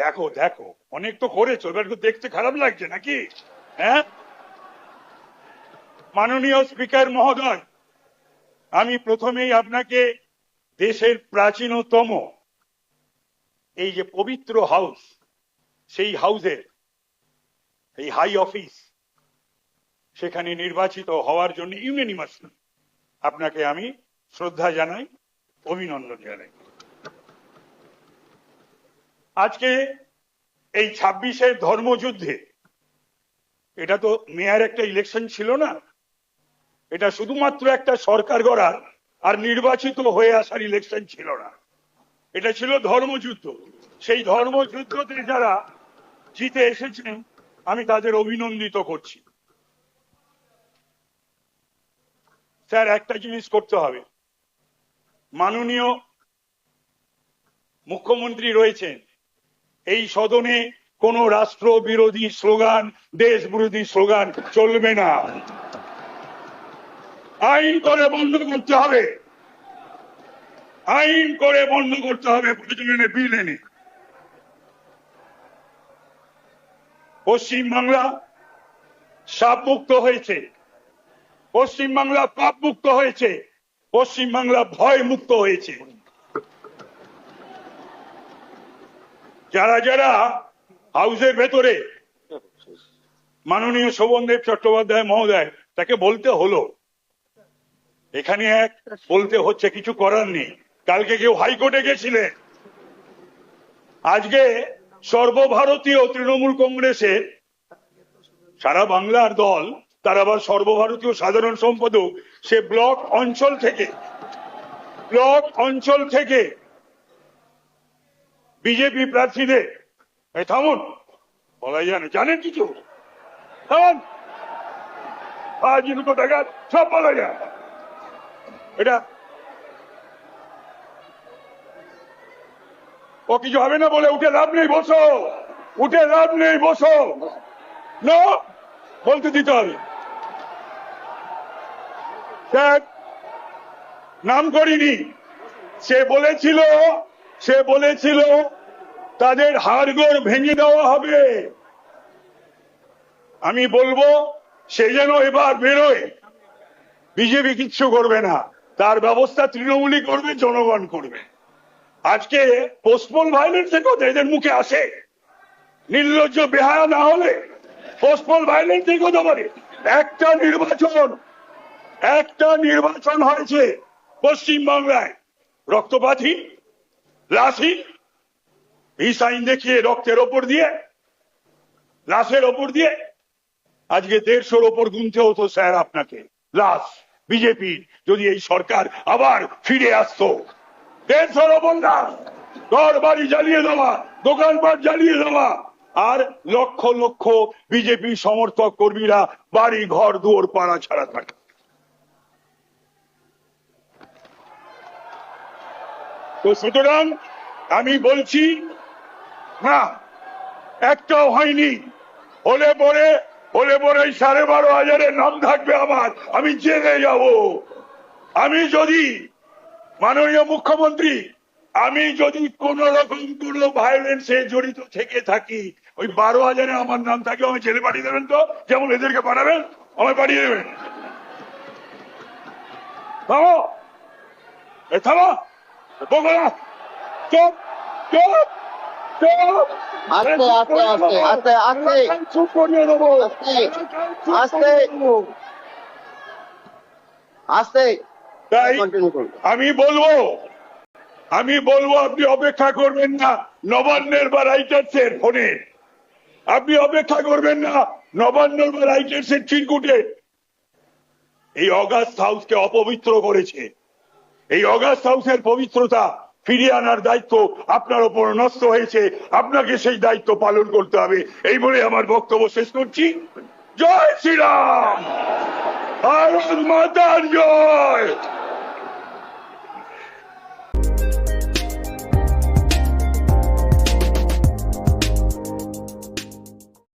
দেখো দেখো অনেক তো করেছো, এবার তো দেখতে খারাপ লাগছে নাকি? হ্যাঁ, মাননীয় স্পিকার মহোদয়, আমি প্রথমেই আপনাকে দেশের প্রাচীনতম এই যে পবিত্র হাউস, সেই হাউসের এই হাই অফিস, সেখানে নির্বাচিত হওয়ার জন্য ইউনানিমাসলি আপনাকে আমি শ্রদ্ধা জানাই, অভিনন্দন জানাই। আজকে এই 26-এর ধর্মযুদ্ধে, এটা তো মেয়র একটা ইলেকশন ছিল না, এটা শুধুমাত্র একটা সরকার গড়ার আর নির্বাচিত হয়ে আসার ইলেকশন ছিল না, এটা ছিল ধর্মযুদ্ধ। সেই ধর্মযুদ্ধতে যারা জিতে এসেছেন আমি তাদের অভিনন্দিত করছি। স্যার, একটা জিনিস করতে হবে, মাননীয় মুখ্যমন্ত্রী রয়েছেন, এই সদনে কোন রাষ্ট্র বিরোধী স্লোগান, দেশ বিরোধী স্লোগান চলবে না। আইন করে বন্ধ করতে হবে, আইন করে বন্ধ করতে হবে, প্রয়োজনে বিল এনে। পশ্চিমবাংলা সাপ মুক্ত হয়েছে, পশ্চিমবাংলা পাপ মুক্ত হয়েছে, পশ্চিমবাংলা ভয় মুক্ত হয়েছে। যারা যারা হাউসের ভেতরে, মাননীয় শোভনদেব চট্টোপাধ্যায় মহোদয়, তাকে বলতে হলো, এখানে এক বলতে হচ্ছে, কিছু করার নেই। কালকে কেউ হাইকোর্টে গেছিলেন, আজকে সর্বভারতীয় তৃণমূল কংগ্রেসের সারা বাংলার দল, তার আবার সর্বভারতীয় সাধারণ সম্পাদক, সে ব্লক অঞ্চল থেকে বিজেপি প্রার্থীদের, থামুন, বলা যায় না, জানেন কিছু, থামুন, আজ টাকা সব বলা যায়, এটা ও কিছু হবে না বলে উঠে লাভ নেই, বসো, উঠে লাভ নেই, বসো, না বলতে দিতে হবে। নাম করিনি, সে বলেছিল তাদের হাড়গোড় ভেঙে দেওয়া হবে। আমি বলবো সে যেন এবার বেরোয়, বিজেপি কিচ্ছু করবে না, তার ব্যবস্থা তৃণমূলই করবে, জনগণ করবে। আজকে পোস্টপোল ভায়োলেন্সের কথা এদের মুখে আসে, নির্লজ্জ বেহায়া না হলে পোস্টপোল ভায়োলেন্সের কথা বলে। একটা নির্বাচন হয়েছে পশ্চিমবাংলায়, রক্তপাতহীন, লাশহীন, এই সাইন দেখিয়ে রক্তের ওপর দিয়ে, লাশের ওপর দিয়ে আজকে 150-র ওপর গুনতে হতো স্যার আপনাকে লাশ। বিজেপি যদি এই সরকার আবার ফিরে আসতো, 150-র ওপর লাশ, ঘর বাড়ি জ্বালিয়ে দেওয়া, দোকানপাট জ্বালিয়ে দেওয়া, আর লক্ষ লক্ষ বিজেপি সমর্থক কর্মীরা বাড়ি ঘর দুয়ার পাড়া ছাড়া থাকে। তো সুতরাং আমি বলছি না, একটাও হয়নি, হলে পরে 12,500-এর নাম থাকবে আমার, আমি জেলে যাব। আমি যদি, মাননীয় মুখ্যমন্ত্রী, আমি যদি কোন রকম কোন ভায়োলেন্সে জড়িত থেকে থাকি, ওই 12,000-এ আমার নাম থাকে, আমি জেলে পাঠিয়ে দেবেন তো, যেমন এদেরকে পাঠাবেন, আমায় পাঠিয়ে দেবেন। থামো, থামো, বকরা, চুপ চুপ চুপ, আস্তে আস্তে আস্তে আস্তে আস্তে চুপ করিয়ে দেবো, আস্তে আস্তে। তাই আমি বলবো আপনি অপেক্ষা করবেন না নবান্নের বা রাইটার্সের ফোনে, আপনি অপেক্ষা করবেন না নবান্নের বা রাইটার্সের চিরকুটে। এই অগাস্ট হাউসকে অপবিত্র করেছে, এই অগাস্ট হাউসের পবিত্রতা ফিরিয়ে আনার দায়িত্ব আপনার উপর নষ্ট হয়েছে, আপনাকে সেই দায়িত্ব পালন করতে হবে। এই বলে আমার বক্তব্য শেষ করছি। জয় শ্রীরাম, ভারত মাতার জয়।